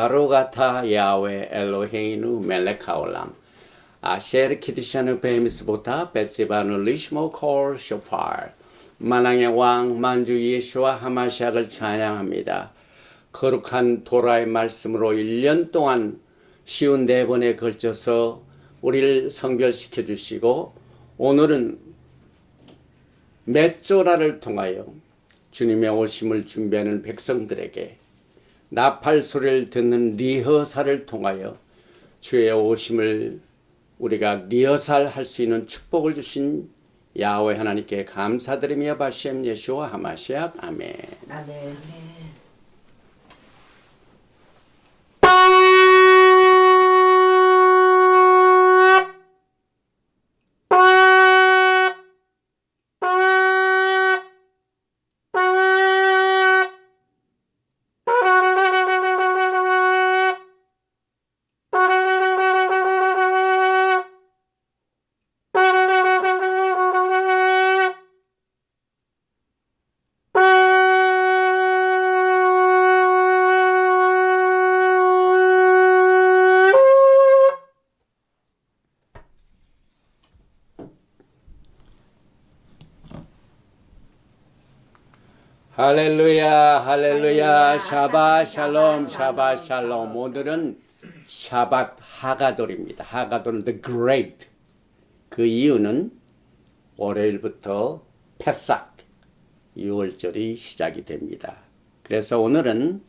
바로가타 야훼 엘로헤이누 멜렉 하올람 아셰르 키디샤누 베미스보타 베세바누 리시모 콜 쇼파르 만왕의 왕 만주 예수와 하마시아를 찬양합니다. 거룩한 도라의 말씀으로 1년 동안 쉬운 4번에 걸쳐서 우리를 성별시켜 주시고 오늘은 맷조라를 통하여 주님의 오심을 준비하는 백성들에게 나팔 소리를 듣는 리허설을 통하여 주의 오심을 우리가 리허설할 수 있는 축복을 주신 야훼 하나님께 감사드리며 바시엠 예수와 하마시아 아멘. 아멘. 할렐루야 할렐루야 샤ባት 샬롬 샤ባት 샬롬. 오늘은 샤ባት 하가돌입니다. 하가돌은 the great. 그 이유는 월요일부터 페삭 6월절이 시작이 됩니다. 그래서 오늘은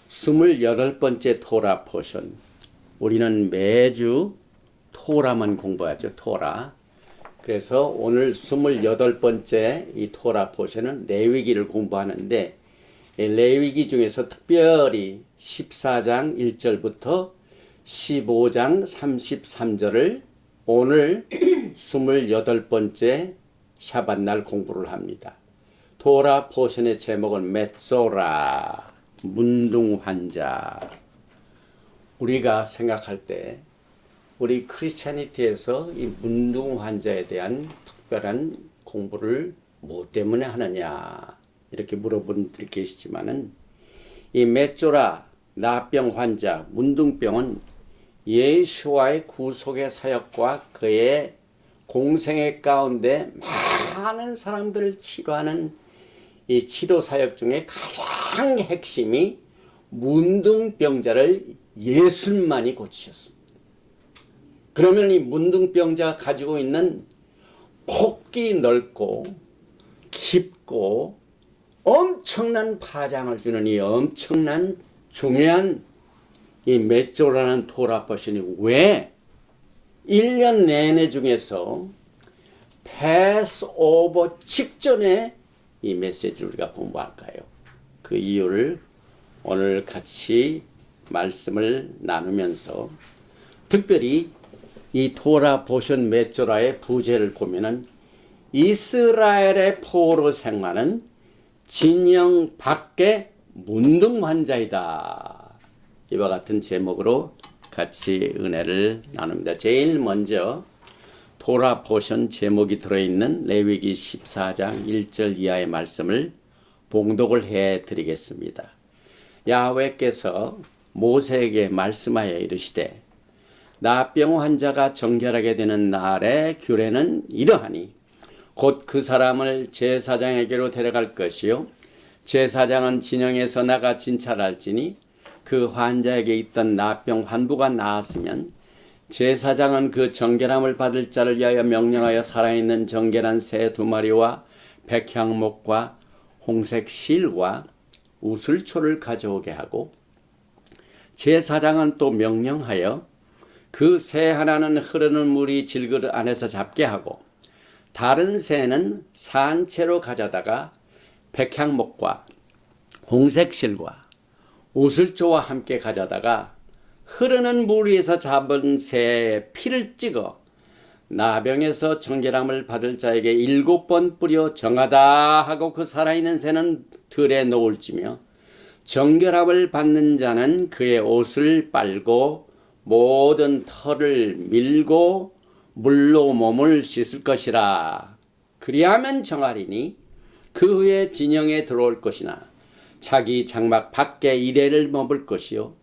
28번째 토라 포션. 우리는 매주 토라만 공부하죠. 토라. 그래서 오늘 28번째 이 토라 포션은 레위기를 공부하는데 레위기 중에서 특별히 14장 1절부터 15장 33절을 오늘 28번째 샤밧날 공부를 합니다. 토라 포션의 제목은 맷소라, 문둥환자. 우리가 생각할 때 우리 크리스찬이티에서 이 문둥 환자에 대한 특별한 공부를 뭐 때문에 하느냐 이렇게 물어보는 분들이 계시지만은 이 맷조라 나병 환자 문둥병은 예수와의 구속의 사역과 그의 공생애 가운데 많은 사람들을 치료하는 이 치료 사역 중에 가장 핵심이 문둥병자를 예수님만이 고치셨습니다. 그러면 이 문둥병자가 가지고 있는 폭이 넓고 깊고 엄청난 파장을 주는 이 엄청난 중요한 이 맷조라는 토라 포션이 왜 1년 내내 중에서 패스오버 직전에 이 메시지를 우리가 공부할까요? 그 이유를 오늘 같이 말씀을 나누면서 특별히 이 토라 포션 맷조라의 부제를 보면은 이스라엘의 포로 생활은 진영 밖의 문둥 환자이다. 이와 같은 제목으로 같이 은혜를 나눕니다. 제일 먼저 토라 포션 제목이 들어있는 레위기 14장 1절 이하의 말씀을 봉독을 해 드리겠습니다. 야훼께서 모세에게 말씀하여 이르시되 나병 환자가 정결하게 되는 날의 규례는 이러하니 곧 그 사람을 제사장에게로 데려갈 것이요 제사장은 진영에서 나가 진찰할지니 그 환자에게 있던 나병 환부가 나았으면 제사장은 그 정결함을 받을 자를 위하여 명령하여 살아있는 정결한 새 2마리와 백향목과 홍색 실과 우슬초를 가져오게 하고 제사장은 또 명령하여 그 새 하나는 흐르는 물이 질그릇 안에서 잡게 하고 다른 새는 산채로 가져다가 백향목과 홍색실과 우슬초와 함께 가져다가 흐르는 물 위에서 잡은 새의 피를 찍어 나병에서 정결함을 받을 자에게 7번 뿌려 정하다 하고 그 살아있는 새는 들에 놓을지며 정결함을 받는 자는 그의 옷을 빨고 모든 털을 밀고 물로 몸을 씻을 것이라. 그리하면 정하리니 그 후에 진영에 들어올 것이나 자기 장막 밖에 이레를 머물 것이요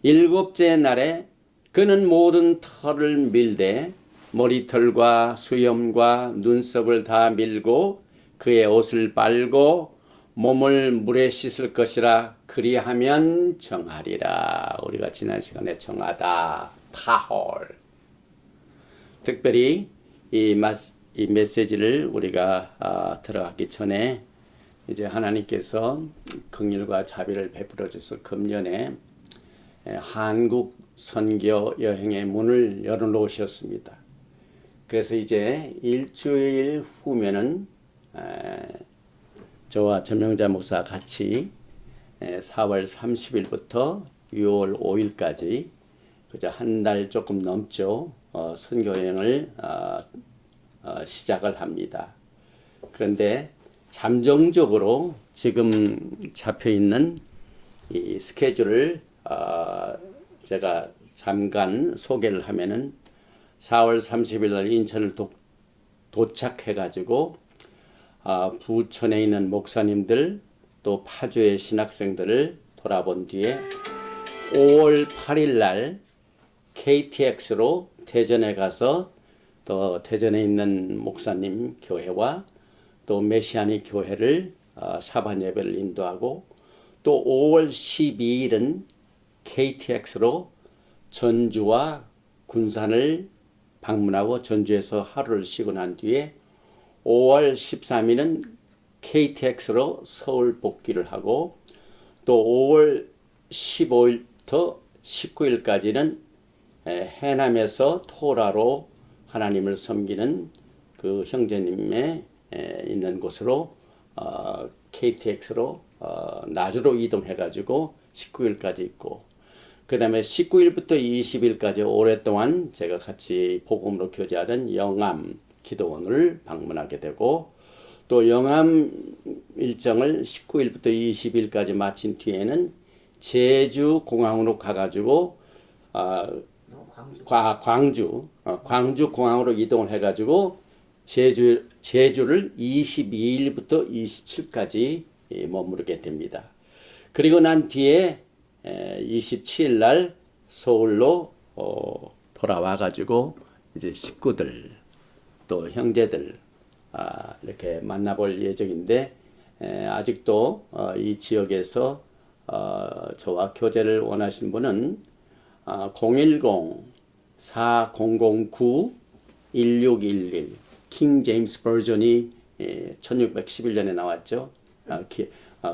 일곱째 날에 그는 모든 털을 밀되 머리털과 수염과 눈썹을 다 밀고 그의 옷을 빨고 몸을 물에 씻을 것이라. 그리하면 정하리라. 우리가 지난 시간에 정하다, 타홀. 특별히 이 메시지를 우리가 들어가기 전에 이제 하나님께서 긍휼과 자비를 베풀어 주셔서 금년에 한국 선교 여행의 문을 열어 놓으셨습니다. 그래서 이제 일주일 후면은 저와 전명자 목사 같이 4월 30일부터 6월 5일까지 그저 한 달 조금 넘죠. 선교 여행을 시작을 합니다. 그런데 잠정적으로 지금 잡혀 있는 이 스케줄을 제가 잠깐 소개를 하면은 4월 30일 날 인천을 도착해 가지고 부천에 있는 목사님들 또 파주의 신학생들을 돌아본 뒤에 5월 8일 날 KTX로 대전에 가서 또 대전에 있는 목사님 교회와 또 메시아닉 교회를 사반 예배를 인도하고 또 5월 12일은 KTX로 전주와 군산을 방문하고 전주에서 하루를 쉬고 난 뒤에 5월 13일은 KTX로 서울 복귀를 하고 또 5월 15일부터 19일까지는 해남에서 토라로 하나님을 섬기는 그 형제님의 있는 곳으로 KTX로 나주로 이동해가지고 19일까지 있고 그 다음에 19일부터 20일까지 오랫동안 제가 같이 복음으로 교제하던 영암 기도원을 방문하게 되고 또 영암 일정을 19일부터 20일까지 마친 뒤에는 제주 공항으로 가가지고 광주 공항으로 이동을 해가지고 제주를 22일부터 27일까지 머무르게 됩니다. 그리고 난 뒤에 27일 날 서울로 돌아와가지고 이제 식구들 또 형제들 이렇게 만나볼 예정인데 아직도 이 지역에서 저와 교제를 원하시는 분은 010-4009-1611 킹 제임스 버전이 1611년에 나왔죠.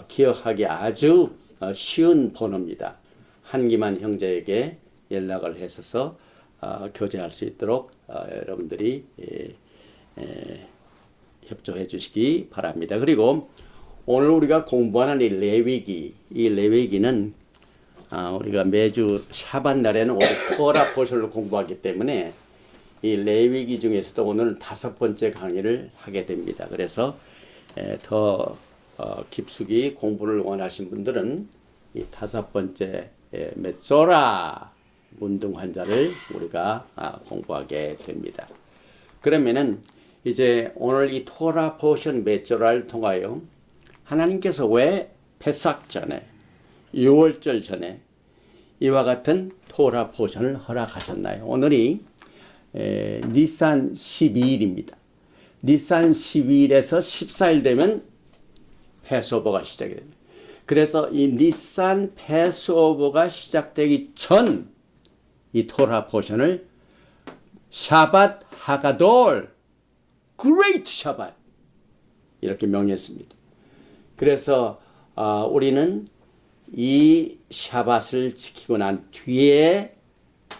기억하기 아주 쉬운 번호입니다. 한기만 형제에게 연락을 해서 교제할 수 있도록 여러분들이 협조해 주시기 바랍니다. 그리고 오늘 우리가 공부하는 이 레위기는 우리가 매주 샤반 날에는 우리 토라 포션을 공부하기 때문에 이 레위기 중에서도 오늘 5번째 강의를 하게 됩니다. 그래서 더 깊숙이 공부를 원하신 분들은 이 5번째 메쪼라 문둥 환자를 우리가 공부하게 됩니다. 그러면은 이제 오늘 이 토라 포션 메쪼라를 통하여 하나님께서 왜 패삭 전에 6월절 전에 이와 같은 토라 포션을 허락하셨나요? 오늘이 니산 12일입니다. 니산 12일에서 14일 되면 패스오버가 시작이 됩니다. 그래서 이 니산 패스오버가 시작되기 전 이 토라 포션을 샤밧 하가돌 그레이트 샤밧 이렇게 명했습니다. 그래서 우리는 이 샤밧을 지키고 난 뒤에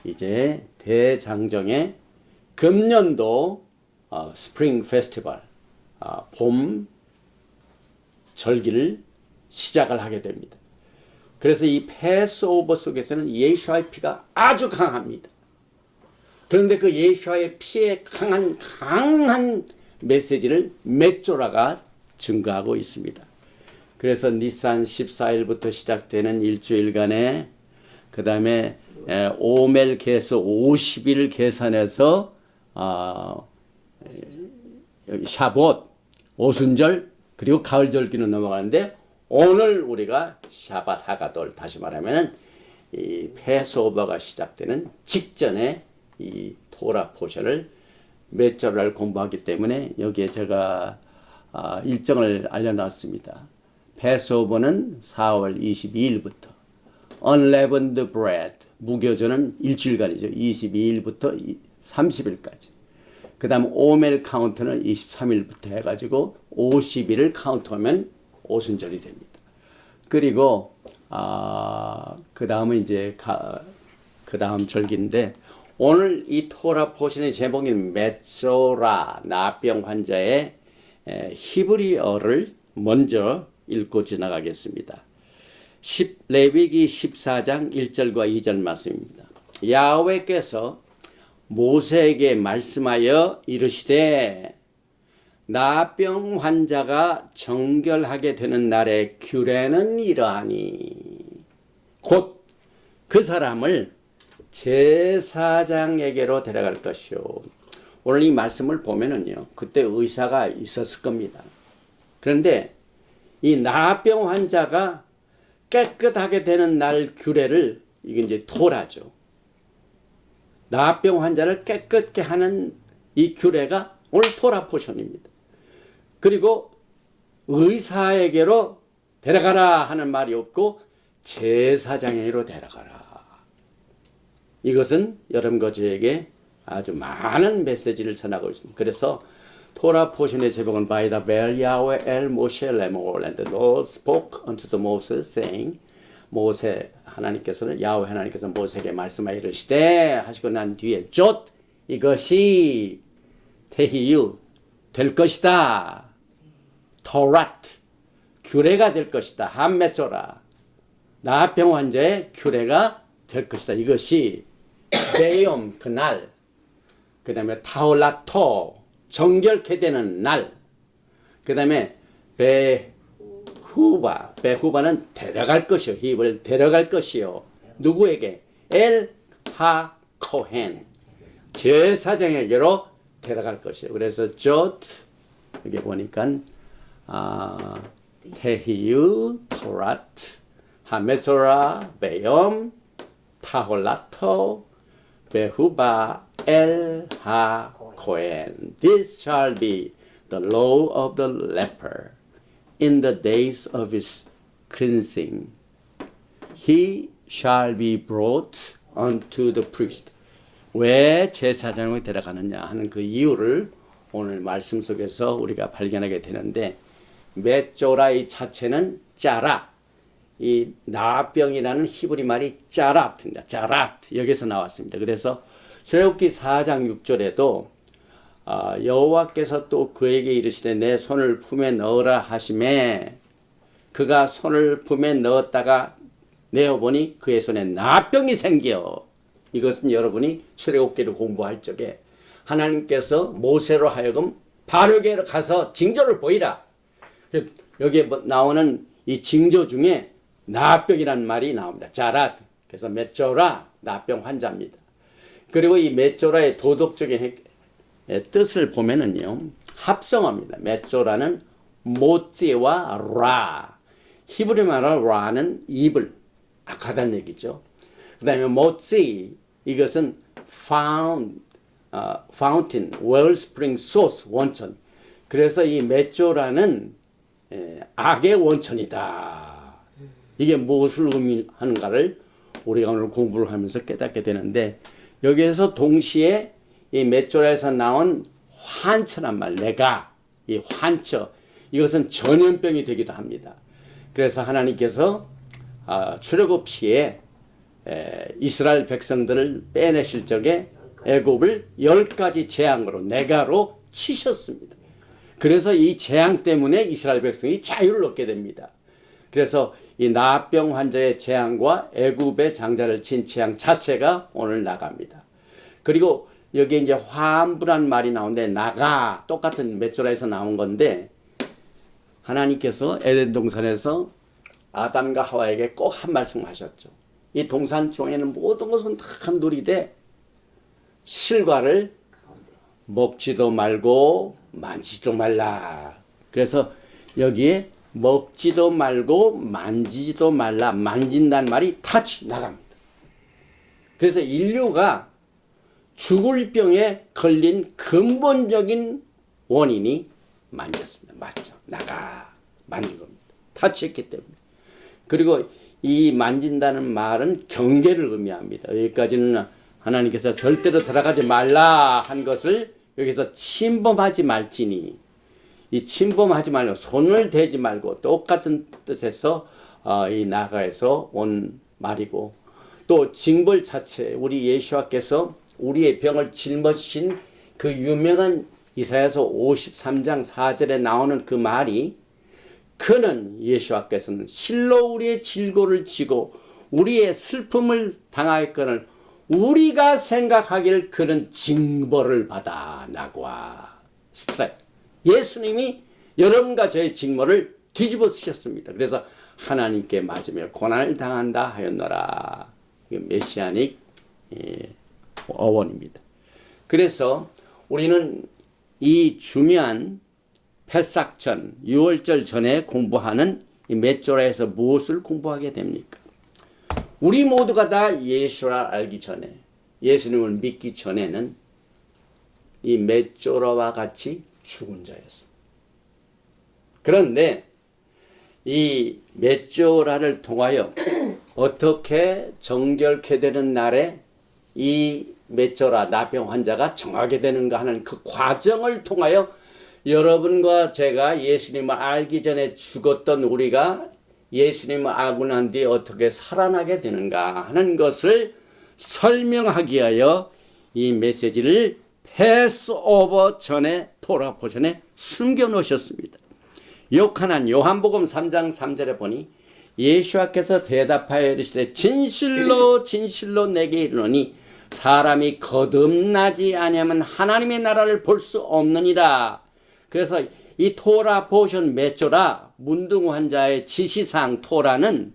이제 대장정의 금년도 스프링 페스티벌 봄 절기를 시작을 하게 됩니다. 그래서 이 패스오버 속에서는 예수와의 피가 아주 강합니다. 그런데 그 예수와의 피의 강한 메시지를 메쪼라가 증거하고 있습니다. 그래서 니산 14일부터 시작되는 일주일간에 그 다음에 오멜 계수 50일 계산해서 여기 샤봇, 오순절 그리고 가을 절기는 넘어가는데 오늘 우리가 샤밧 하가돌 다시 말하면 이 패스오버가 시작되는 직전에 이 토라 포션을 몇 절을 공부하기 때문에 여기에 제가 일정을 알려놨습니다. 패스오버는 4월 22일부터, Unleavened Bread 무교절은 일주일간이죠. 22일부터 30일까지. 그 다음 오멜 카운트는 23일부터 해가지고 50일을 카운트하면 오순절이 됩니다. 그리고 그 다음은 이제 그 다음 절기인데, 오늘 이 토라 포션의 제목인 메소라 나병 환자의 히브리어를 먼저 읽고 지나가겠습니다. 레위기 14장 1절과 2절 말씀입니다. 야훼께서 모세에게 말씀하여 이르시되 나병 환자가 정결하게 되는 날의 규례는 이러하니 곧 그 사람을 제사장에게로 데려갈 것이요. 오늘 이 말씀을 보면은요, 그때 의사가 있었을 겁니다. 그런데 이 나병 환자가 깨끗하게 되는 날 규례를, 이게 이제 토라죠. 나병 환자를 깨끗게 하는 이 규례가 오늘 토라 포션입니다. 그리고 의사에게로 데려가라 하는 말이 없고 제사장에게로 데려가라. 이것은 여러분과 저에게 아주 많은 메시지를 전하고 있습니다. 그래서 토라 포션의 제목은 By the very hour el Moshe lemor and the Lord spoke unto the Moses saying, 모세 하나님께서는 야훼 하나님께서 모세에게 말씀하여 이르시되 하시고 난 뒤에 쫒 이것이 테히유 될 것이다. 토라트 규례가 될 것이다. 함메조라 나병 환자의 규례가 될 것이다. 이것이 베욤 그날, 그 다음에 타올라토 정결케 되는 날, 그 다음에 베후바는 데려갈 것이요. 힙을 데려갈 것이요. 누구에게? 엘하 코헨 제사장에게로 데려갈 것이요. 그래서 조트 여기 보니까 테히유 토라트 하메소라 베욤 타홀라토 베후바 엘하 코헨 This shall be the law of the leper in the days of his cleansing. He shall be brought unto the priest. 왜 제사장을 데려가느냐 하는 그 이유를 오늘 말씀 속에서 우리가 발견하게 되는데, 메조라의 자체는 짜라, 이 나병이라는 히브리 말이 짜라트입니다. 짜라트 여기서 나왔습니다. 그래서 출애굽기 4장 6절에도 여호와께서 또 그에게 이르시되 내 손을 품에 넣으라 하시매 그가 손을 품에 넣었다가 내어보니 그의 손에 나병이 생겨. 이것은 여러분이 출애굽기를 공부할 적에 하나님께서 모세로 하여금 바로에게 가서 징조를 보이라. 여기에 나오는 이 징조 중에 나병이라는 말이 나옵니다. 자랏. 그래서 메조라 나병 환자입니다. 그리고 이 메조라의 도덕적인 뜻을 보면은요, 합성어입니다. 메조라는 모찌와 라. 히브리 말로 라는 입을 악하다는 얘기죠. 그 다음에 모찌, 이것은 fountain, wellspring, source, 원천. 그래서 이 메조라는 악의 원천이다. 이게 무엇을 의미하는가를 우리가 오늘 공부를 하면서 깨닫게 되는데, 여기에서 동시에 이 메조라에서 나온 환처란 말, 내가, 이 환처, 이것은 전염병이 되기도 합니다. 그래서 하나님께서 출애굽 시에 이스라엘 백성들을 빼내실 적에 애굽을 10가지 재앙으로, 내가로 치셨습니다. 그래서 이 재앙 때문에 이스라엘 백성이 자유를 얻게 됩니다. 그래서 이 나병 환자의 재앙과 애굽의 장자를 친 재앙 자체가 오늘 나갑니다. 그리고 여기에 이제 환부란 말이 나오는데, 나가, 똑같은 메조라에서 나온 건데, 하나님께서 에덴 동산에서 아담과 하와에게 꼭 한 말씀 하셨죠. 이 동산 중에는 모든 것은 다 누리되 실과를 먹지도 말고 만지지도 말라. 그래서 여기에 먹지도 말고 만지지도 말라, 만진다는 말이 touch 나갑니다. 그래서 인류가 죽을 병에 걸린 근본적인 원인이 만졌습니다. 맞죠? 나가 만진 겁니다. 타치했기 때문에. 그리고 이 만진다는 말은 경계를 의미합니다. 여기까지는 하나님께서 절대로 들어가지 말라 한 것을 여기서 침범하지 말지니, 이 침범하지 말고 손을 대지 말고 똑같은 뜻에서 이 나가에서 온 말이고, 또 징벌 자체, 우리 예수와께서 우리의 병을 짊어지신 그 유명한 이사야서 53장 4절에 나오는 그 말이, 그는 예수와께서는 실로 우리의 질고를 지고 우리의 슬픔을 당하였거늘 우리가 생각하기를 그는 징벌을 받아 나고아 스트라이크. 예수님이 여러분과 저의 징벌을 뒤집어 쓰셨습니다. 그래서 하나님께 맞으며 고난을 당한다 하였노라. 이게 메시아닉 어원입니다. 그래서 우리는 이 중요한 패삭 전, 유월절 전에 공부하는 이 메조라에서 무엇을 공부하게 됩니까? 우리 모두가 다 예수를 알기 전에, 예수님을 믿기 전에는 이 메조라와 같이 죽은 자였습니다. 그런데 이 메조라를 통하여 어떻게 정결케 되는 날에 이 메조라 나병 환자가 정하게 되는가 하는 그 과정을 통하여 여러분과 제가 예수님을 알기 전에 죽었던 우리가 예수님을 알고 난 뒤에 어떻게 살아나게 되는가 하는 것을 설명하기 위하여 이 메시지를 패스오버 전에 토라 포션에 숨겨 놓으셨습니다. 요한한 요한복음 3장 3절에 보니 예수께서 대답하여 이르시되 진실로 진실로 내게 이르노니 사람이 거듭나지 아니하면 하나님의 나라를 볼 수 없느니라. 그래서 이 토라 포션 메조라 문둥 환자의 지시사항 토라는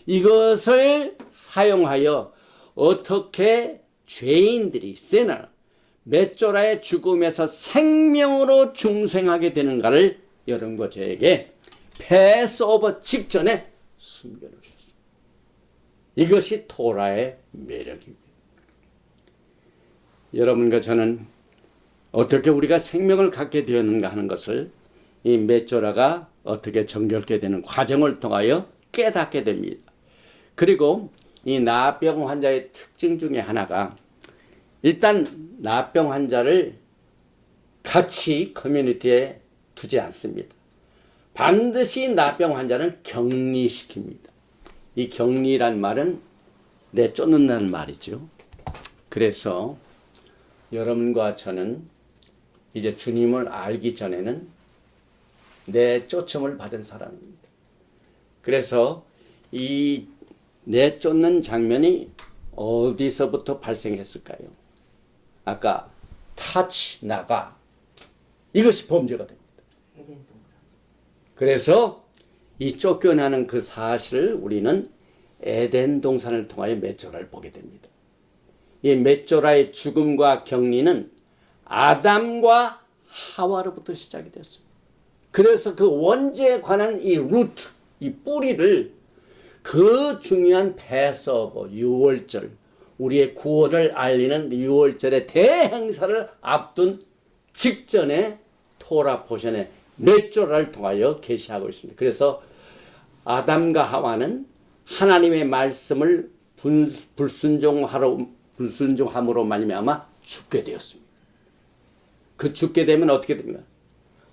이것을 사용하여 어떻게 죄인들이 세나 메조라의 죽음에서 생명으로 중생하게 되는가를 여러분과 저에게 패스오버 직전에 숨겨놓으셨습니다. 이것이 토라의 매력입니다. 여러분과 저는 어떻게 우리가 생명을 갖게 되었는가 하는 것을 이 메조라가 어떻게 정결케 되는 과정을 통하여 깨닫게 됩니다. 그리고 이 나병 환자의 특징 중에 하나가, 일단 나병 환자를 같이 커뮤니티에 두지 않습니다. 반드시 나병 환자는 격리시킵니다. 이 격리란 말은 내쫓는다는 말이죠. 그래서 여러분과 저는 이제 주님을 알기 전에는 내쫓음을 받은 사람입니다. 그래서 이 내쫓는 장면이 어디서부터 발생했을까요? 아까 touch, 나가, 이것이 범죄가 됩니다. 그래서 이 쫓겨나는 그 사실을 우리는 에덴 동산을 통하여 메조라를 보게 됩니다. 이 메조라의 죽음과 격리는 아담과 하와로부터 시작이 됐습니다. 그래서 그 원죄에 관한 이 루트, 이 뿌리를 그 중요한 패스오버, 유월절, 우리의 구원을 알리는 유월절의 대행사를 앞둔 직전에 토라 포션의 메조라를 통하여 계시하고 있습니다. 그래서 아담과 하와는 하나님의 말씀을 불순종함으로 말미암아 죽게 되었습니다. 그 죽게 되면 어떻게 됩니까?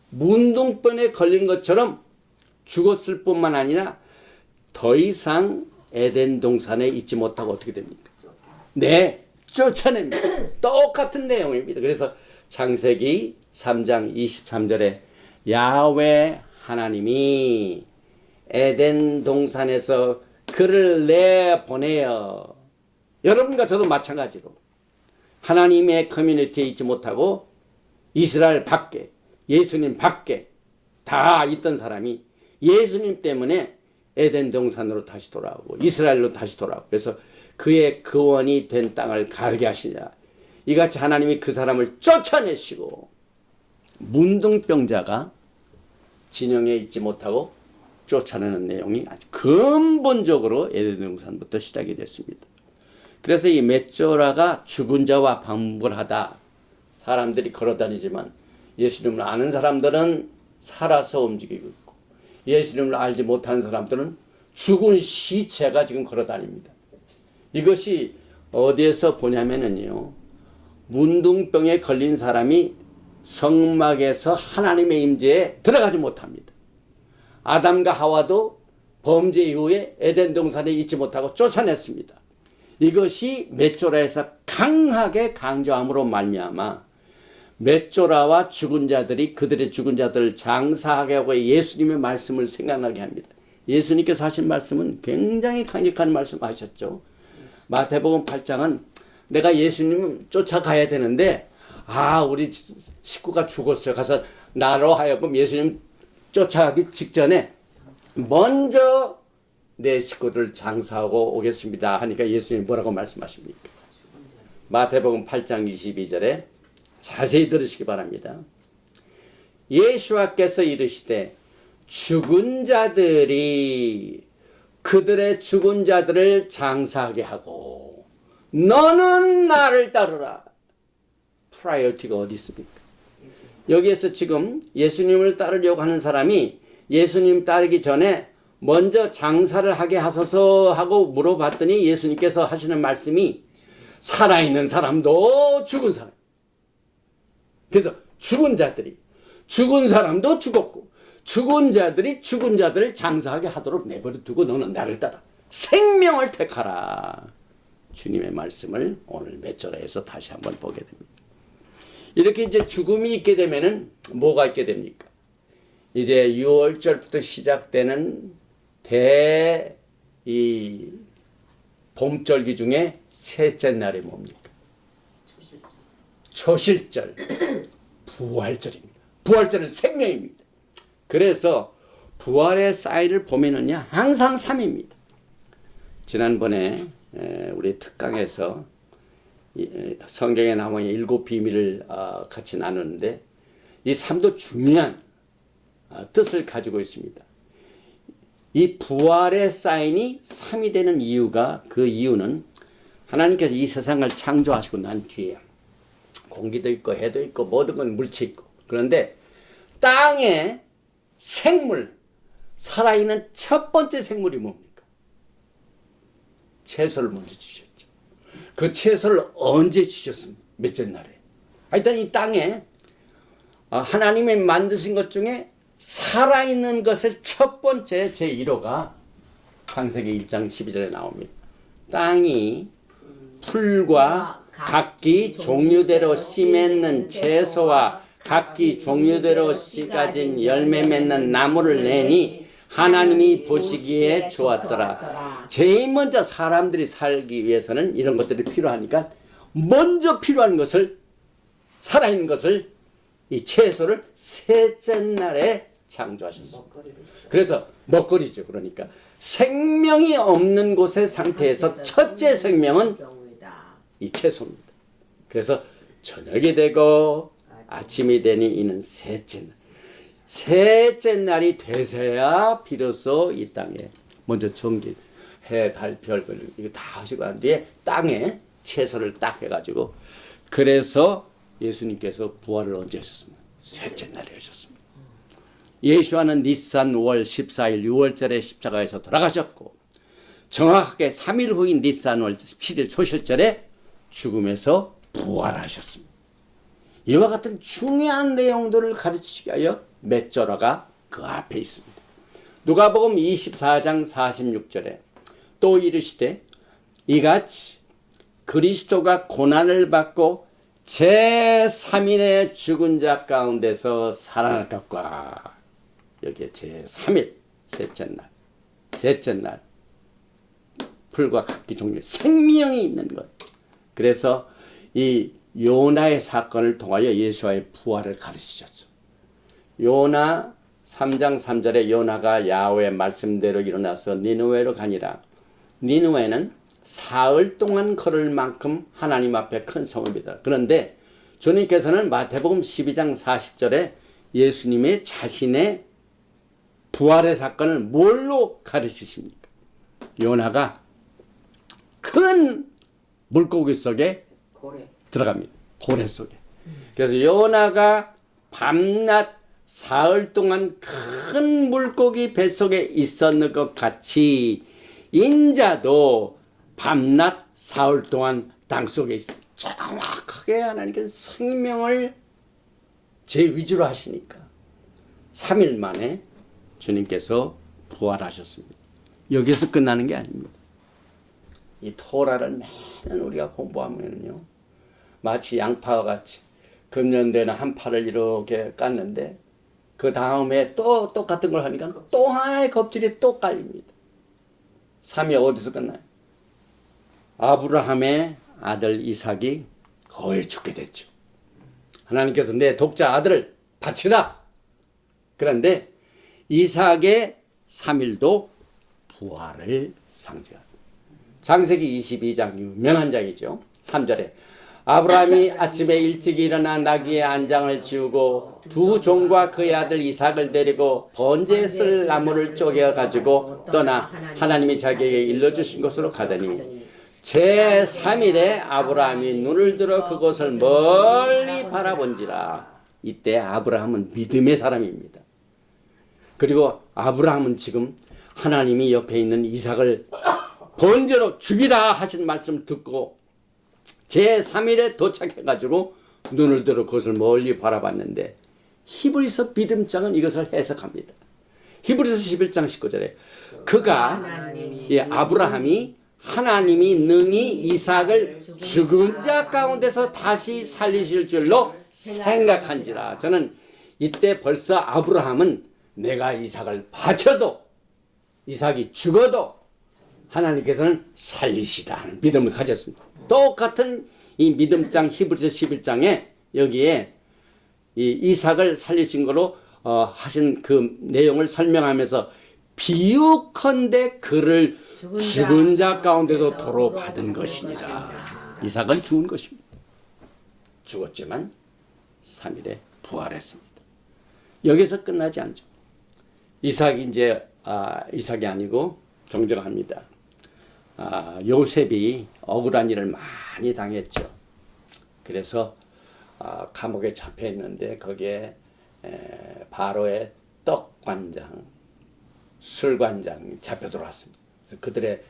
문둥병에 걸린 것처럼 죽었을 뿐만 아니라 더 이상 에덴 동산에 있지 못하고 어떻게 됩니까? 네, 쫓아냅니다. 똑같은 내용입니다. 그래서 창세기 3장 23절에 야훼 하나님이 에덴 동산에서 그를 내보내어, 여러분과 저도 마찬가지로 하나님의 커뮤니티에 있지 못하고 이스라엘 밖에, 예수님 밖에 다 있던 사람이 예수님 때문에 에덴 동산으로 다시 돌아오고 이스라엘로 다시 돌아오고, 그래서 그의 거원이 된 땅을 갈게 하시냐, 이같이 하나님이 그 사람을 쫓아내시고 문둥병자가 진영에 있지 못하고 쫓아내는 내용이 아주 근본적으로 에덴 동산부터 시작이 됐습니다. 그래서 이 맷조라가 죽은 자와 방문을 하다. 사람들이 걸어다니지만 예수님을 아는 사람들은 살아서 움직이고 있고 예수님을 알지 못하는 사람들은 죽은 시체가 지금 걸어다닙니다. 이것이 어디에서 보냐면은요. 문둥병에 걸린 사람이 성막에서 하나님의 임재에 들어가지 못합니다. 아담과 하와도 범죄 이후에 에덴 동산에 있지 못하고 쫓아냈습니다. 이것이 맷조라에서 강하게 강조함으로 말미암아 맷조라와 죽은 자들이 그들의 죽은 자들을 장사하게 하고 예수님의 말씀을 생각나게 합니다. 예수님께서 하신 말씀은 굉장히 강력한 말씀하셨죠. 마태복음 8장은 내가 예수님을 쫓아가야 되는데 우리 식구가 죽었어요. 가서 나로 하여금 예수님 쫓아가기 직전에 먼저 내 식구들을 장사하고 오겠습니다 하니까 예수님이 뭐라고 말씀하십니까? 마태복음 8장 22절에 자세히 들으시기 바랍니다. 예수와께서 이르시되 죽은 자들이 그들의 죽은 자들을 장사하게 하고 너는 나를 따르라. 프라이어티가 어디 있습니까? 여기에서 지금 예수님을 따르려고 하는 사람이 예수님 따르기 전에 먼저 장사를 하게 하소서 하고 물어봤더니 예수님께서 하시는 말씀이 살아있는 사람도 죽은 사람. 그래서 죽은 자들이 죽은 사람도 죽었고 죽은 자들이 죽은 자들을 장사하게 하도록 내버려 두고 너는 나를 따라 생명을 택하라. 주님의 말씀을 오늘 맷조라에서 다시 한번 보게 됩니다. 이렇게 이제 죽음이 있게 되면은 뭐가 있게 됩니까? 이제 6월절부터 시작되는 이 봄절기 중에 셋째 날이 뭡니까? 초실절. 부활절입니다. 부활절은 생명입니다. 그래서 부활의 사인을 보면은요 항상 3입니다. 지난번에 우리 특강에서 성경에 나온 7 비밀을 같이 나누는데 이 3도 중요한 뜻을 가지고 있습니다. 이 부활의 사인이 3이 되는 이유가 그 이유는 하나님께서 이 세상을 창조하시고 난 뒤에 공기도 있고 해도 있고 모든 건 물체 있고 그런데 땅에 생물 살아있는 첫 번째 생물이 뭡니까? 채소를 먼저 주셨죠. 그 채소를 언제 주셨습니까? 몇째 날에? 하여튼 이 땅에 하나님이 만드신 것 중에 살아있는 것을 첫 번째 제1호가 창세기 1장 12절에 나옵니다. 땅이 풀과 각기 종류대로 씨 맺는 채소와 각기 종류대로 씨 가진 열매 맺는 나무를 내니 하나님이 보시기에 좋았더라. 제일 먼저 사람들이 살기 위해서는 이런 것들이 필요하니까 먼저 필요한 것을 살아있는 것을 이 채소를 셋째 날에 창조하셨습니다. 그래서 먹거리죠. 그러니까 생명이 없는 곳의 상태에서 첫째 생명은 이 채소입니다. 그래서 저녁이 되고 아침이 되니 이는 셋째 날. 셋째 날이 되서야 비로소 이 땅에 먼저 전기, 해, 달, 별, 이거 다 하시고 난 뒤에 땅에 채소를 딱 해가지고 그래서 예수님께서 부활을 언제 하셨습니까? 셋째 날에 하셨습니다. 예수와는 니산 5월 14일 6월절에 십자가에서 돌아가셨고 정확하게 3일 후인 니산 5월 17일 초실절에 죽음에서 부활하셨습니다. 이와 같은 중요한 내용들을 가르치기 위하여 맷조라가 그 앞에 있습니다. 누가복음 24장 46절에 또 이르시되 이같이 그리스도가 고난을 받고 제3일의 죽은 자 가운데서 살아날 것과 여기에 제3일 셋째 날 풀과 각기 종류 생명이 있는 것. 그래서 이 요나의 사건을 통하여 예수와의 부활을 가르치셨죠. 요나 3장 3절에 요나가 야훼의 말씀대로 일어나서 니느웨로 가니라. 니느웨는 사흘 동안 걸을 만큼 하나님 앞에 큰 성읍이다. 그런데 주님께서는 마태복음 12장 40절에 예수님의 자신의 부활의 사건을 뭘로 가르치십니까? 요나가 큰 물고기 속에 고래. 들어갑니다. 고래 속에. 그래서 요나가 밤낮 사흘 동안 큰 물고기 뱃속에 있었는 것 같이 인자도 밤낮 사흘 동안 땅속에 있어. 정확하게 하나님께서 생명을 제 위주로 하시니까 3일 만에 주님께서 부활하셨습니다. 여기서 끝나는 게 아닙니다. 이 토라를 매년 우리가 공부하면요, 마치 양파와 같이 금년대는 한 팔을 이렇게 깠는데 그 다음에 또 똑같은 걸 하니까 또 하나의 껍질이 또 깔립니다. 3이 어디서 끝나요? 아브라함의 아들 이삭이 거의 죽게 됐죠. 하나님께서 내 독자 아들을 바치라. 그런데 이삭의 3일도 부활을 상징합니다. 창세기 22장 유명한 장이죠. 3절에 아브라함이 아침에 일찍 일어나 나귀의 안장을 지우고 두 종과 그의 아들 이삭을 데리고 번제에 쓸 나무를 쪼개 가지고 떠나 하나님이 자기에게 일러주신 곳으로 가더니 제3일에 아브라함이 눈을 들어 그곳을 멀리 바라본지라. 이때 아브라함은 믿음의 사람입니다. 그리고 아브라함은 지금 하나님이 옆에 있는 이삭을 번제로 죽이라 하신 말씀 듣고 제3일에 도착해가지고 눈을 들어 그것을 멀리 바라봤는데 히브리서 믿음장은 이것을 해석합니다. 히브리서 11장 19절에 그가 아브라함이 하나님이 능히 이삭을 죽은 자 가운데서 다시 살리실 줄로 생각한지라. 저는 이때 벌써 아브라함은 내가 이삭을 바쳐도 이삭이 죽어도 하나님께서는 살리시라는 믿음을 가졌습니다. 똑같은 이 믿음장 히브리서 11장에 여기에 이 이삭을 살리신 거로 하신 그 내용을 설명하면서 비유컨대 그를 죽은 자 가운데서 도로 받은 것이니라. 이삭은 죽은 것입니다. 죽었지만 3일에 부활했습니다. 여기서 끝나지 않죠. 이삭이 이제 이삭이 아니고 정정합니다. 요셉이 억울한 일을 많이 당했죠. 그래서 감옥에 잡혀 있는데 거기에 바로의 떡관장, 술관장이 잡혀 들어왔습니다. 그래서 그들의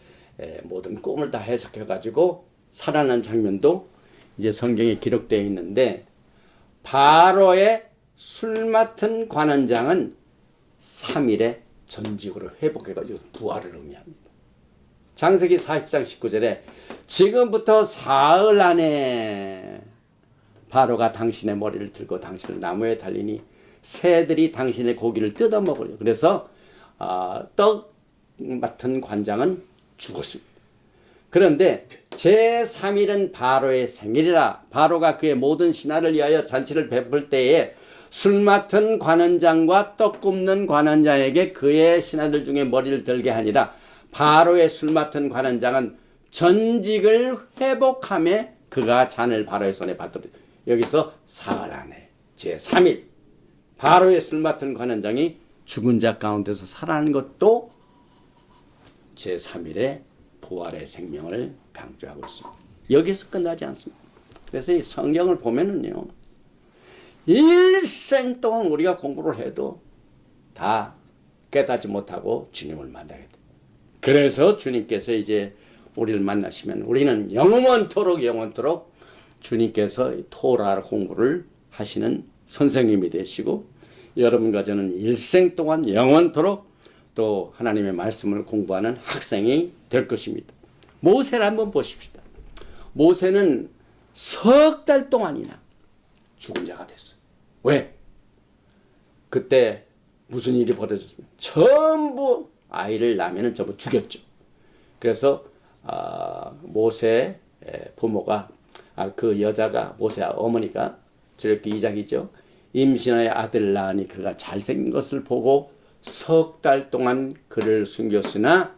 모든 꿈을 다 해석해 가지고 살아난 장면도 이제 성경에 기록되어 있는데 바로의 술 맡은 관원장은 3일에 전직으로 회복해 가지고 부활을 의미합니다. 창세기 40장 19절에 지금부터 사흘 안에 바로가 당신의 머리를 들고 당신을 나무에 달리니 새들이 당신의 고기를 뜯어먹으려. 그래서 떡 맡은 관장은 죽었습니다. 그런데 제3일은 바로의 생일이라. 바로가 그의 모든 신하를 위하여 잔치를 베풀 때에 술 맡은 관원장과 떡 굽는 관원장에게 그의 신하들 중에 머리를 들게 하니라. 바로의 술 맡은 관원장은 전직을 회복하며 그가 잔을 바로의 손에 받들어. 여기서 사흘 안에 제3일 바로의 술 맡은 관원장이 죽은 자 가운데서 살아나는 것도 제3일에 부활의 생명을 강조하고 있습니다. 여기서 끝나지 않습니다. 그래서 이 성경을 보면은요, 일생 동안 우리가 공부를 해도 다 깨닫지 못하고 주님을 만나게 돼요. 그래서 주님께서 이제 우리를 만나시면 우리는 영원토록 주님께서 토라 공부를 하시는 선생님이 되시고 여러분과 저는 일생 동안 영원토록 또 하나님의 말씀을 공부하는 학생이 될 것입니다. 모세를 한번 보십시다. 모세는 석 달 동안이나 죽은 자가 됐어요. 왜? 그때 무슨 일이 벌어졌습니까? 전부 아이를 낳으면 전부 죽였죠. 그래서 모세 부모가 그 여자가 모세 어머니가 저렇게 이삭이죠. 임신하여 아들을 낳으니 그가 잘생긴 것을 보고 석 달 동안 그를 숨겼으나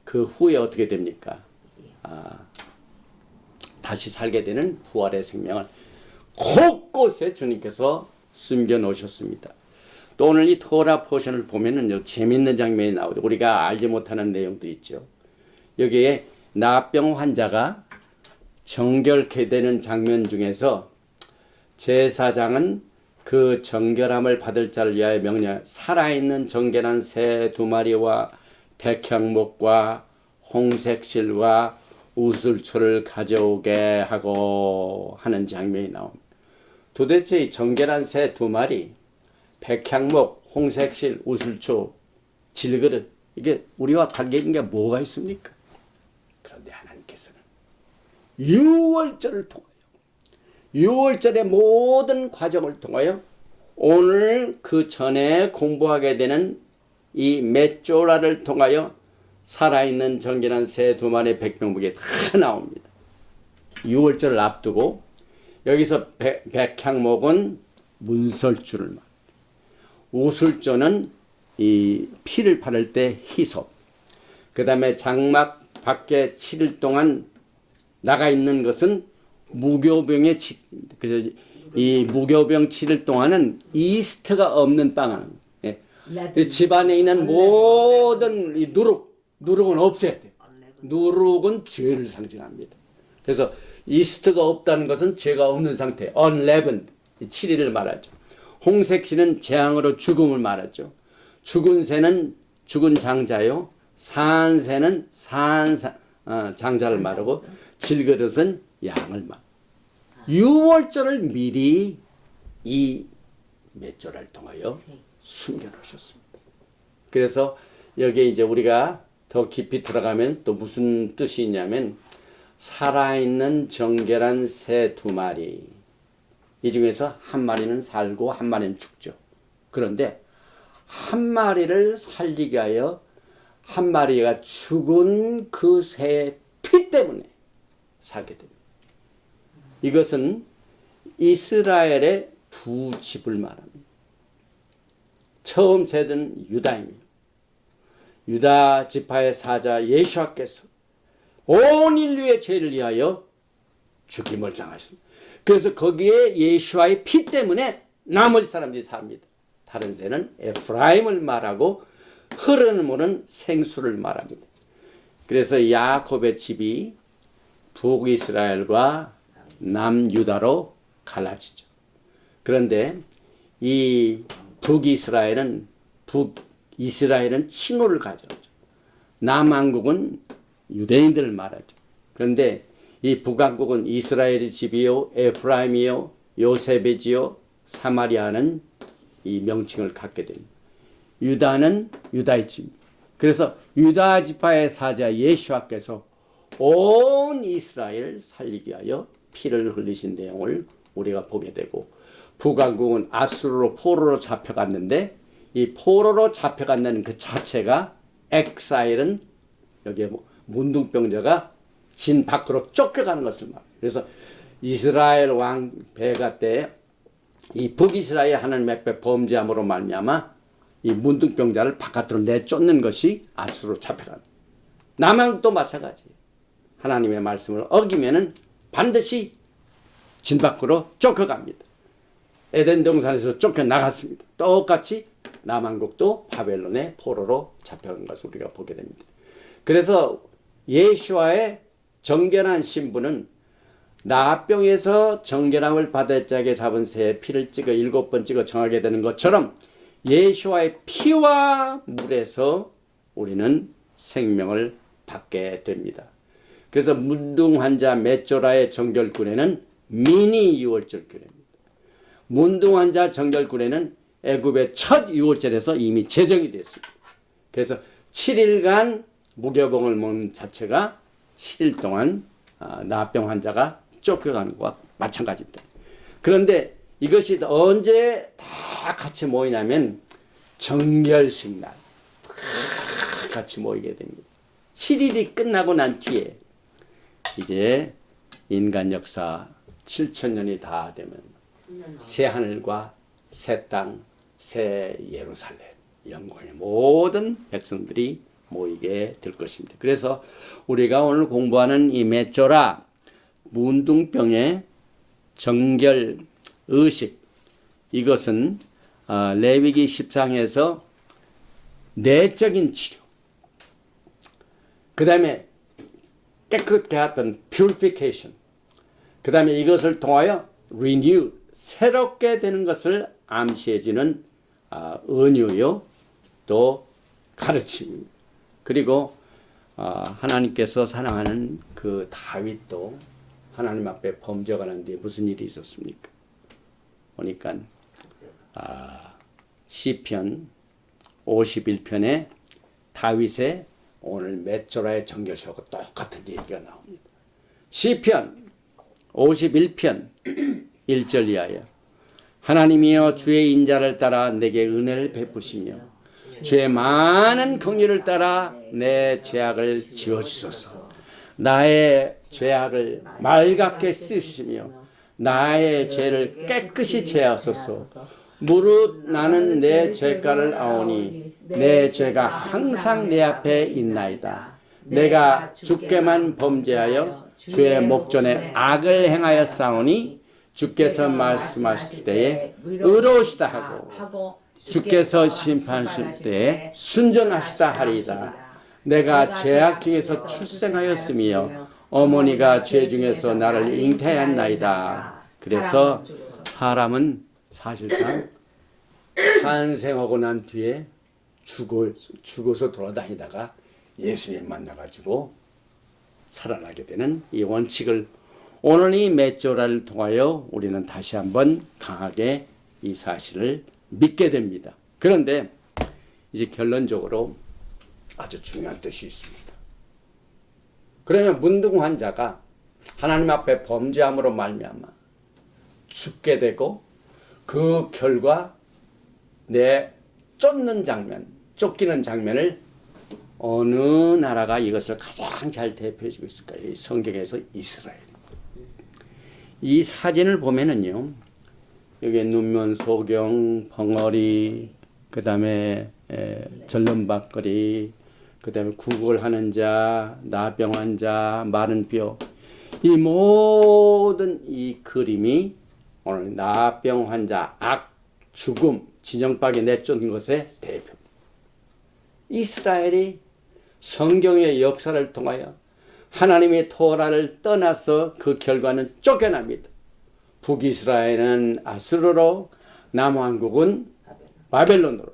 그 후에 어떻게 됩니까? 다시 살게 되는 부활의 생명을 곳곳에 주님께서 숨겨 놓으셨습니다. 또 오늘 이 토라 포션을 보면은 재밌는 장면이 나오죠. 우리가 알지 못하는 내용도 있죠. 여기에 나병 환자가 정결케 되는 장면 중에서 제사장은 그 정결함을 받을 자를 위하여 명령, 살아있는 정결한 새 2마리와 백향목과 홍색실과 우슬초를 가져오게 하고 하는 장면이 나옵니다. 도대체 이 정결한 새 2마리, 백향목, 홍색실, 우슬초, 질그릇, 이게 우리와 관계 있는 게 뭐가 있습니까? 그런데 하나님께서는 유월절을 통하여, 유월절의 모든 과정을 통하여 오늘 그 전에 공부하게 되는 이 메조라를 통하여 살아있는 정결한 새 2마리 백향목이 다 나옵니다. 유월절을 앞두고 여기서 백향목은 문설주를 말, 우슬조는 이 피를 바를 때 히솝, 그 다음에 장막 밖에 7일 동안 나가 있는 것은 무교병의 7일입니다. 그래서 이 무교병 7일 동안은 이스트가 없는 빵은, 예. 집안에 있는 모든 이 누룩은 없애야 돼요. 누룩은 죄를 상징합니다. 그래서 이스트가 없다는 것은 죄가 없는 상태, unleavened, 7일을 말하죠. 홍색실은 재앙으로 죽음을 말하죠. 죽은 새는 죽은 장자요, 산 새는 장자를 말하고, 질그릇은 양을 말. 유월절을 미리 이 메조라를 통하여 숨겨놓으셨습니다. 그래서 여기에 이제 우리가 더 깊이 들어가면 또 무슨 뜻이 있냐면, 살아있는 정결한 새 2마리, 이 중에서 한 마리는 살고 한 마리는 죽죠. 그런데 한 마리를 살리게 하여 한 마리가 죽은 그 새의 피 때문에 살게 됩니다. 이것은 이스라엘의 2집을 말합니다. 처음 세대는 유다입니다. 유다 지파의 사자 예수와께서 온 인류의 죄를 위하여 죽임을 당하십니다. 그래서 거기에 예수와의 피 때문에 나머지 사람들이 삽니다. 다른 새는 에프라임을 말하고 흐르는 물은 생수를 말합니다. 그래서 야곱의 집이 북이스라엘과 남유다로 갈라지죠. 그런데 이 북이스라엘은 친호를 가져오죠. 남왕국은 유대인들을 말하죠. 그런데 이 북왕국은 이스라엘의 집이요, 에프라임이요, 요셉의 사마리아는 이 명칭을 갖게 됩니다. 유다는 유다의 집. 그래서 유다 지파의 사자 예수와께서 온 이스라엘 살리기 위하여 피를 흘리신 내용을 우리가 보게 되고, 북왕국은 아수르로 포로로 잡혀갔는데 이 포로로 잡혀간다는 그 자체가 엑사일은 여기에 문둥병자가 진 밖으로 쫓겨가는 것을 말해요. 그래서 이스라엘 왕 베가 때 이 북이스라엘 하나님 앞에 범죄함으로 말미암아 이 문둥병자를 바깥으로 내쫓는 것이 아수르로 잡혀갑니다. 남왕도 마찬가지예요. 하나님의 말씀을 어기면은 반드시 진 밖으로 쫓겨갑니다. 에덴 동산에서 쫓겨나갔습니다. 똑같이 남왕국도 바벨론의 포로로 잡혀간 것을 우리가 보게 됩니다. 그래서 예수와의 정결한 신부는 나병에서 정결함을 받을 자에게 잡은 새의 피를 찍어 7번 찍어 정하게 되는 것처럼 예수와의 피와 물에서 우리는 생명을 받게 됩니다. 그래서 문둥 환자 메조라의 정결구례는 미니 유월절구례입니다. 문둥 환자 정결구례는 애굽의 첫 유월절에서 이미 제정이 됐습니다. 그래서 7일간 무교봉을 먹는 자체가 7일 동안 나병 환자가 쫓겨가는 것과 마찬가지입니다. 그런데 이것이 언제 다 같이 모이냐면 정결식 날 다 같이 모이게 됩니다. 7일이 끝나고 난 뒤에 이제 인간 역사 7,000년이 다 되면 새 하늘과 새 땅, 새 예루살렘, 영광의 모든 백성들이 모이게 될 것입니다. 그래서 우리가 오늘 공부하는 이 메조라 문둥병의 정결 의식, 이것은 레위기 10장에서 내적인 치료, 그 다음에 깨끗게 했던 purification, 그 다음에 이것을 통하여 renew, 새롭게 되는 것을 암시해주는 은유요, 또 가르침입니다. 그리고 하나님께서 사랑하는 그 다윗도 하나님 앞에 범죄가 하는데 무슨 일이 있었습니까? 보니까 시편 51편에 다윗의 오늘 맷조라의 정결시하고 똑같은 얘기가 나옵니다. 시편 51편 1절 이하여 하나님이여 주의 인자를 따라 내게 은혜를 베푸시며 주의 많은 긍휼을 따라 내 죄악을 지워주소서. 나의 죄악을 맑게 씻으시며 나의 죄를 깨끗이 제하소서. 무릇 나는 내 죄가를 아오니 내 죄가 항상 내 앞에 있나이다. 내가 주께만 범죄하여 주의 목전에 악을 행하여 싸우니 주께서 말씀하실 때에 의로우시다 하고 주께서 심판하실 때에 순전하시다 하리이다. 내가 죄악 중에서 출생하였으며 어머니가 죄 중에서 나를 잉태하였나이다. 그래서 사람은 사실상 탄생하고 난 뒤에 죽어서 돌아다니다가 예수님 만나가지고 살아나게 되는 이 원칙을 오늘 이 맷조라를 통하여 우리는 다시 한번 강하게 이 사실을 믿게 됩니다. 그런데 이제 결론적으로 아주 중요한 뜻이 있습니다. 그러면 문둥한 자가 하나님 앞에 범죄함으로 말미암아 죽게 되고 그 결과 내 쫓기는 장면을 어느 나라가 이것을 가장 잘 대표해주고 있을까요? 이 성경에서 이스라엘. 이 사진을 보면은요, 여기 눈면 소경, 벙어리, 그 다음에 절름박거리, 그 다음에 구걸하는 자, 나병한 자, 마른 뼈, 이 모든 이 그림이 오늘 나병 환자, 악, 죽음, 진영박에 내쫓은 것의 대표. 이스라엘이 성경의 역사를 통하여 하나님의 토라를 떠나서 그 결과는 쫓겨납니다. 북이스라엘은 아수르로, 남왕국은 바벨론으로.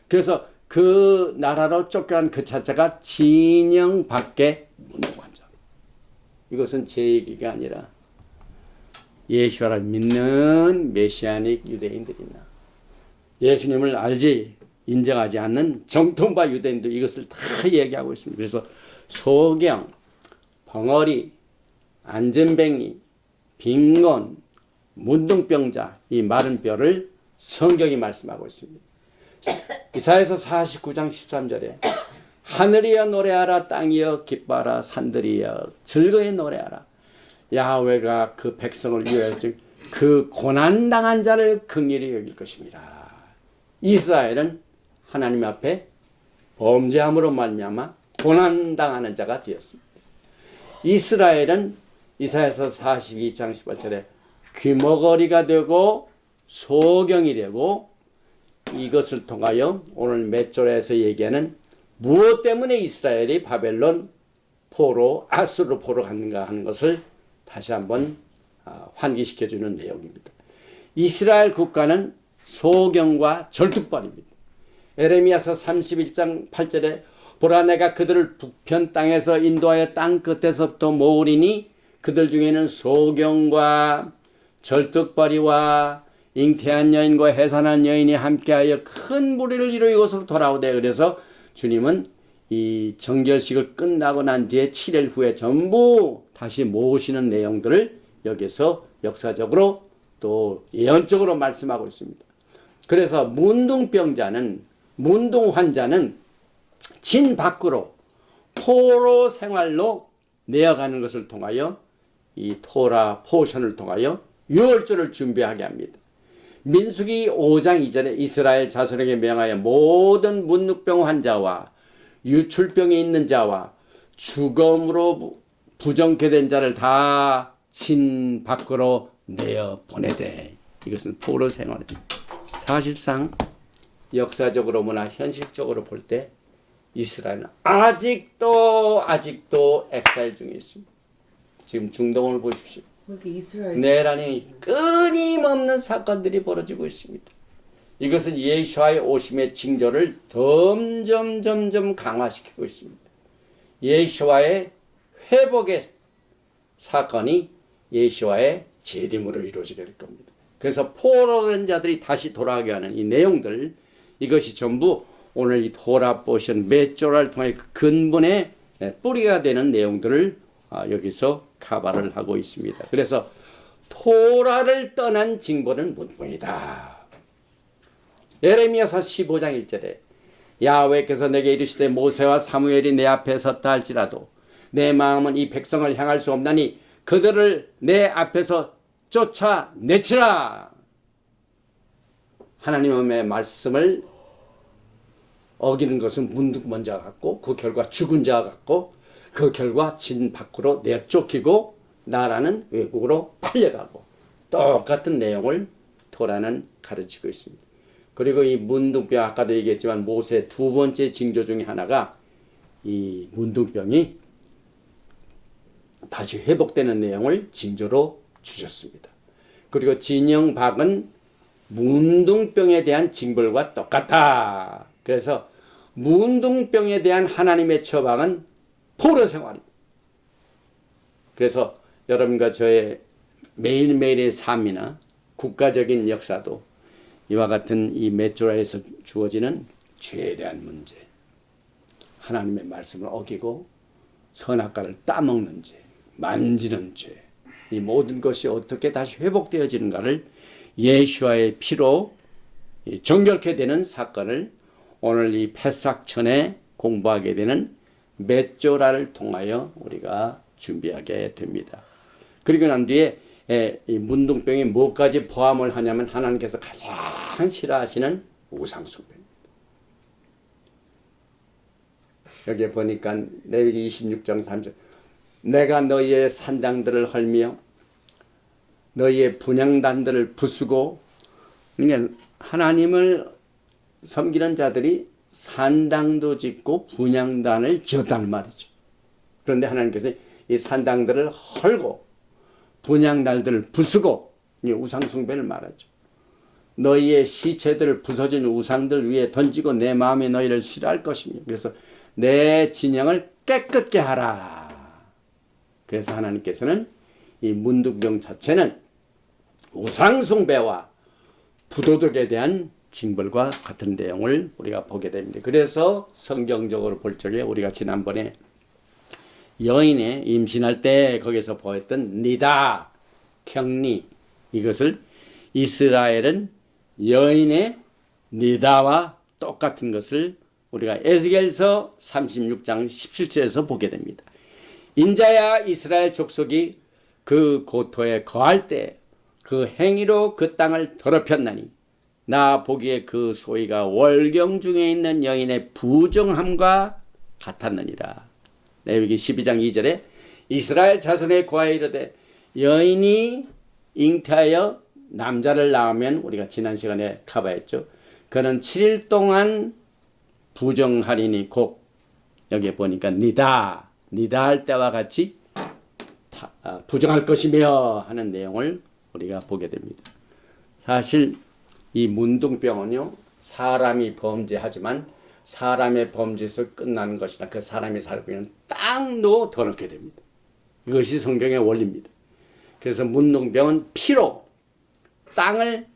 그래서 그 나라로 쫓겨난 그 자체가 진영 밖의 문둥환자. 이것은 제 얘기가 아니라 예수를 믿는 메시아닉 유대인들이나 예수님을 알지 인정하지 않는 정통파 유대인도 이것을 다 얘기하고 있습니다. 그래서 소경, 벙어리, 안전뱅이, 빈곤, 문둥병자, 이 마른 뼈를 성경이 말씀하고 있습니다. 이사야서 49장 13절에 하늘이여 노래하라, 땅이여 기뻐하라, 산들이여 즐거이 노래하라. 야훼가 그 백성을 위하여 그 고난당한 자를 긍휼히 여길 것입니다. 이스라엘은 하나님 앞에 범죄함으로 말미암아 고난당하는 자가 되었습니다. 이스라엘은 이사야서 42장 18절에 귀머거리가 되고 소경이 되고, 이것을 통하여 오늘 맷조라에서 얘기하는 무엇 때문에 이스라엘이 바벨론 포로, 아수르 포로 갔는가 하는 것을 다시 한번 환기시켜주는 내용입니다. 이스라엘 국가는 소경과 절뚝발입니다. 에레미야서 31장 8절에 보라 내가 그들을 북편 땅에서 인도하여 땅 끝에서부터 모으리니 그들 중에는 소경과 절뚝발이와 잉태한 여인과 해산한 여인이 함께하여 큰 무리를 이루어 이곳으로 돌아오되, 그래서 주님은 이 정결식을 끝나고 난 뒤에 7일 후에 전부 다시 모으시는 내용들을 여기서 역사적으로 또 예언적으로 말씀하고 있습니다. 그래서 문둥환자는 진 밖으로 포로 생활로 내어가는 것을 통하여 이 토라 포션을 통하여 유월절을 준비하게 합니다. 민수기 5장 2절에 이스라엘 자손에게 명하여 모든 문둥병 환자와 유출병이 있는 자와 죽음으로 부정케 된 자를 다 진 밖으로 내어 보내되, 이것은 포로 생활입니다. 사실상 역사적으로 뭐나 현실적으로 볼 때 이스라엘은 아직도 엑사일 중에 있습니다. 지금 중동을 보십시오. 그렇게 이스라엘 내란이 끊임없는 사건들이 벌어지고 있습니다. 이것은 예수와의 오심의 징조를 점점 강화시키고 있습니다. 예수와의 회복의 사건이 예수와의 재림으로 이루어지게 될 겁니다. 그래서 포로된 자들이 다시 돌아가게 하는 이 내용들, 이것이 전부 오늘 이 토라 포션 메조라를 통해 그 근본의 뿌리가 되는 내용들을 여기서 카바를 하고 있습니다. 그래서 토라를 떠난 징벌은 문둥이다. 예레미야서 15장 1절에 야훼께서 내게 이르시되 모세와 사무엘이 내 앞에 섰다 할지라도 내 마음은 이 백성을 향할 수 없나니 그들을 내 앞에서 쫓아내치라. 하나님의 말씀을 어기는 것은 문둥먼 자 같고 그 결과 죽은 자 같고 그 결과 진 밖으로 내쫓기고 나라는 외국으로 팔려가고 똑같은 내용을 토라는 가르치고 있습니다. 그리고 이 문둥병, 아까도 얘기했지만 모세의 두 번째 징조 중에 하나가 이 문둥병이 다시 회복되는 내용을 징조로 주셨습니다. 그리고 진영박은 문둥병에 대한 징벌과 똑같다. 그래서 문둥병에 대한 하나님의 처방은 포로 생활. 그래서 여러분과 저의 매일매일의 삶이나 국가적인 역사도 이와 같은 이 메조라에서 주어지는 죄에 대한 문제, 하나님의 말씀을 어기고 선악과를 따먹는 죄, 만지는 죄, 이 모든 것이 어떻게 다시 회복되어지는가를 예수와의 피로 정결케 되는 사건을 오늘 이 패삭전에 공부하게 되는 메조라를 통하여 우리가 준비하게 됩니다. 그리고 난 뒤에 이 문둥병이 뭐까지 포함을 하냐면 하나님께서 가장 싫어하시는 우상숭배입니다. 여기에 보니까 레위기 26장 3절 내가 너희의 산당들을 헐며 너희의 분향단들을 부수고, 그러니까 하나님을 섬기는 자들이 산당도 짓고 분향단을 지었다는 말이죠. 그런데 하나님께서 이 산당들을 헐고 분향단들을 부수고, 우상숭배를 말하죠. 너희의 시체들을 부서진 우상들 위에 던지고 내 마음에 너희를 싫어할 것이며, 그래서 내 진영을 깨끗게 하라. 그래서 하나님께서는 이 문둥병 자체는 우상숭배와 부도덕에 대한 징벌과 같은 내용을 우리가 보게 됩니다. 그래서 성경적으로 볼 적에 우리가 지난번에 여인의 임신할 때 거기서 보였던 니다, 격리, 이것을 이스라엘은 여인의 니다와 똑같은 것을 우리가 에스겔서 36장 17절에서 보게 됩니다. 인자야 이스라엘 족속이 그 고토에 거할 때 그 행위로 그 땅을 더럽혔나니 나 보기에 그 소위가 월경 중에 있는 여인의 부정함과 같았느니라. 레위기 12장 2절에 이스라엘 자손의 고하에 이르되 여인이 잉태하여 남자를 낳으면, 우리가 지난 시간에 커버했죠. 그는 7일 동안 부정하리니 곧 여기에 보니까 니다 할 때와 같이 부정할 것이며 하는 내용을 우리가 보게 됩니다. 사실 이 문둥병은요, 사람이 범죄하지만 사람의 범죄에서 끝나는 것이나 그 사람이 살고 있는 땅도 더럽게 됩니다. 이것이 성경의 원리입니다. 그래서 문둥병은 피로 땅을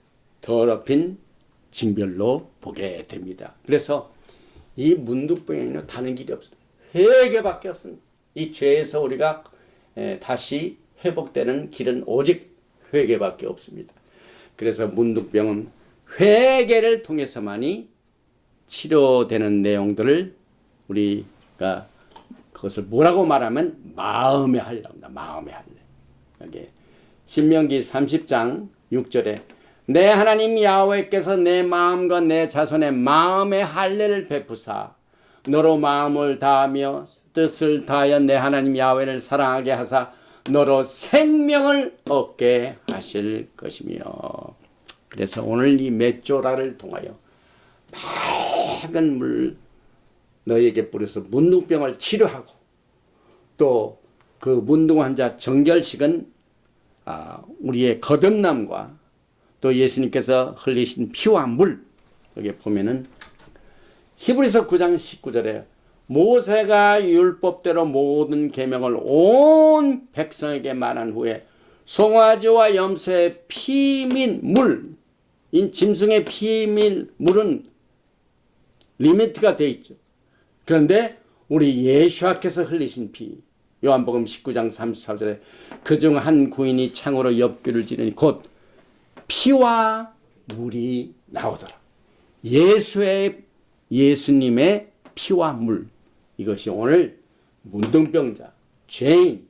더럽힌 징별로 보게 됩니다. 그래서 이 문둥병에는 다른 길이 없어요. 회개밖에 없습니다. 이 죄에서 우리가 다시 회복되는 길은 오직 회개밖에 없습니다. 그래서 문둥병은 회개를 통해서만이 치료되는 내용들을 우리가 그것을 뭐라고 말하면 마음의 할례랍니다. 마음의 할례. 여기 신명기 30장 6절에 내 하나님 야훼께서 내 마음과 내 자손의 마음의 할례를 베푸사 너로 마음을 다하며 뜻을 다하여 내 하나님 야훼를 사랑하게 하사 너로 생명을 얻게 하실 것이며. 그래서 오늘 이 메조라를 통하여 맑은 물 너희에게 뿌려서 문둥병을 치료하고, 또 그 문둥 환자 정결식은 우리의 거듭남과 또 예수님께서 흘리신 피와 물, 여기 보면은 히브리서 9장 19절에 모세가 율법대로 모든 계명을 온 백성에게 말한 후에 송아지와 염소의 피 및 물, 이 짐승의 피 및 물은 리미트가 되어 있죠. 그런데 우리 예수께서 흘리신 피, 요한복음 19장 34절에 그중 한 구인이 창으로 엽기를 지르니 곧 피와 물이 나오더라. 예수님의 피와 물, 이것이 오늘 문둥병자, 죄인,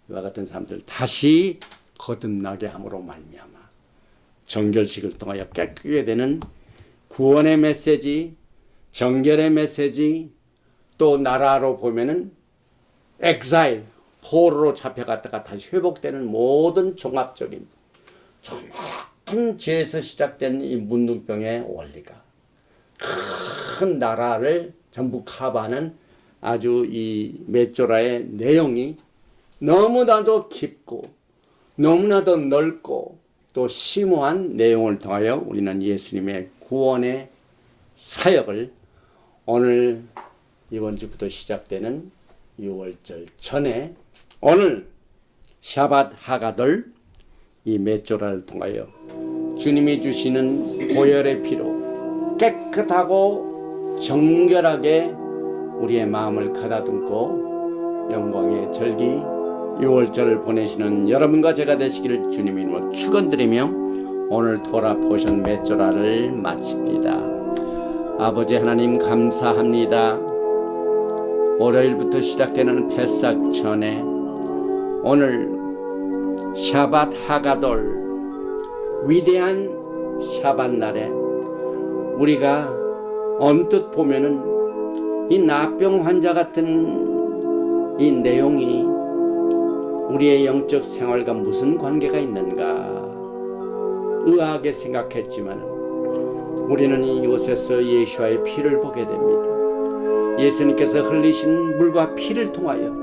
이와 같은 사람들 다시 거듭나게 함으로 말미암아 정결식을 통하여 깨끗게 되는 구원의 메시지, 정결의 메시지, 또 나라로 보면은 엑사일, 포로로 잡혀갔다가 다시 회복되는 모든 종합적인 큰 죄에서 시작된 이 문둥병의 원리가 큰 나라를 전부 커버하는 아주 이 메조라의 내용이 너무나도 깊고 너무나도 넓고 또 심오한 내용을 통하여 우리는 예수님의 구원의 사역을 오늘 이번 주부터 시작되는 6월절 전에 오늘 샤밧 하가돌 이 메조라를 통하여 주님이 주시는 보혈의 피로 깨끗하고 정결하게 우리의 마음을 가다듬고 영광의 절기 6월절을 보내시는 여러분과 제가 되시기를 주님의 이름으로 축원드리며 오늘 토라 포션 메조라를 마칩니다. 아버지 하나님 감사합니다. 월요일부터 시작되는 패삭 전에 오늘 샤밧 하가돌 위대한 샤밧 날에 우리가 언뜻 보면은 이 나병 환자 같은 이 내용이 우리의 영적 생활과 무슨 관계가 있는가 의아하게 생각했지만 우리는 이곳에서 예수와의 피를 보게 됩니다. 예수님께서 흘리신 물과 피를 통하여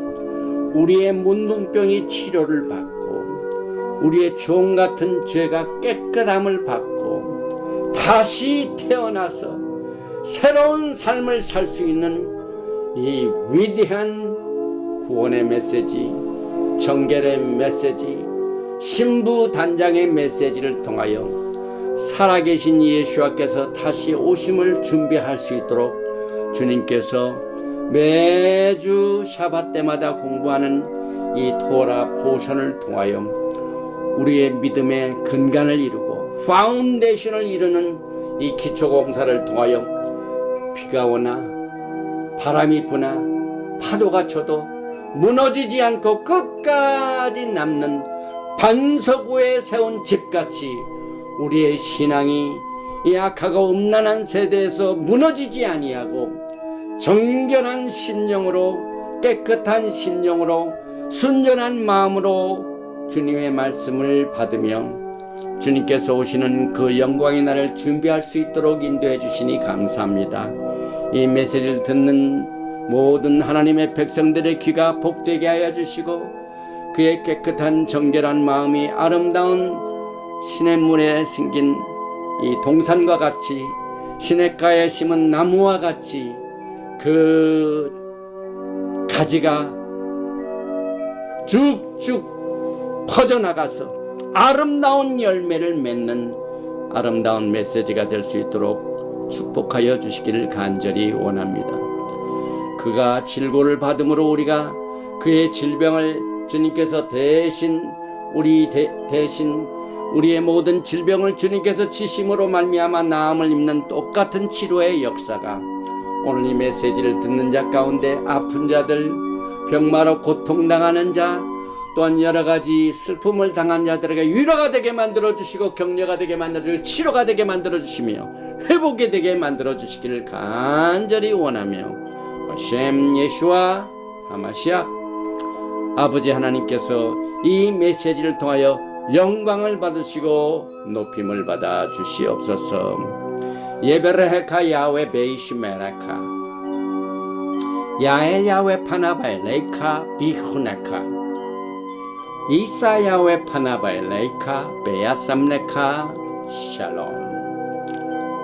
우리의 문둥병이 치료를 받고 우리의 종 같은 죄가 깨끗함을 받고 다시 태어나서 새로운 삶을 살 수 있는 이 위대한 구원의 메시지, 정결의 메시지, 신부 단장의 메시지를 통하여 살아계신 예수와께서 다시 오심을 준비할 수 있도록 주님께서 매주 샤밧 때마다 공부하는 이 토라 포션을 통하여 우리의 믿음의 근간을 이루고 파운데이션을 이루는 이 기초공사를 통하여 비가 오나 바람이 부나 파도가 쳐도 무너지지 않고 끝까지 남는 반석 위에 세운 집같이 우리의 신앙이 이 악하고 음란한 세대에서 무너지지 아니하고 정결한 심령으로 깨끗한 심령으로 순전한 마음으로 주님의 말씀을 받으며 주님께서 오시는 그 영광의 날을 준비할 수 있도록 인도해 주시니 감사합니다. 이 메시지를 듣는 모든 하나님의 백성들의 귀가 복되게 하여 주시고 그의 깨끗한 정결한 마음이 아름다운 시냇물에 생긴 이 동산과 같이 시냇가에 심은 나무와 같이 그 가지가 쭉쭉 퍼져나가서 아름다운 열매를 맺는 아름다운 메시지가 될 수 있도록 축복하여 주시기를 간절히 원합니다. 그가 질고를 받음으로 우리가 그의 질병을 주님께서 대신 우리의 모든 질병을 주님께서 지심으로 말미암아 나음을 입는 똑같은 치료의 역사가 오늘 이 메시지를 듣는 자 가운데 아픈 자들, 병마로 고통당하는 자, 또한 여러가지 슬픔을 당한 자들에게 위로가 되게 만들어주시고 격려가 되게 만들어주시고 치료가 되게 만들어주시며 회복이 되게 만들어주시기를 간절히 원하며 셴 예수와 하마시아 아버지 하나님께서 이 메시지를 통하여 영광을 받으시고 높임을 받아 주시옵소서. 예베레헤카 야외 베이시메라카 야에 야외 파나바엘레카 비후네카 이사 야훼 파나바엘레이카 베야삼레카 샬롬.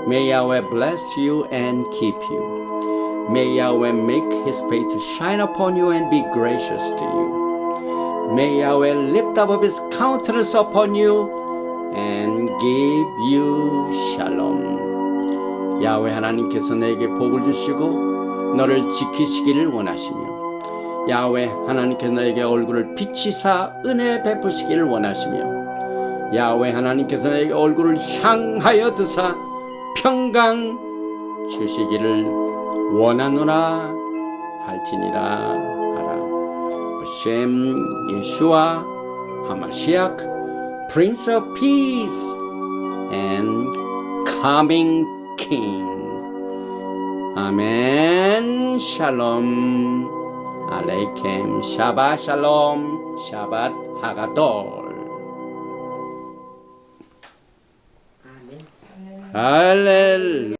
May Yahweh bless you and keep you. May Yahweh make his face to shine upon you and be gracious to you. May Yahweh lift up his countenance upon you and give you shalom. 야훼 하나님께서 내게 복을 주시고 너를 지키시기를 원하시며, 야훼 하나님께서 너에게 얼굴을 비치사 은혜 베푸시기를 원하시며, 야훼 하나님께서 너에게 얼굴을 향하여 드사 평강 주시기를 원하노라 할지니라 하라. B'Shem Yeshua HaMashiach, Prince of Peace and Coming King. 아멘. 샬롬 알레이켐. 샤바 샬롬. 샤밧 하가돌. 할렐루야.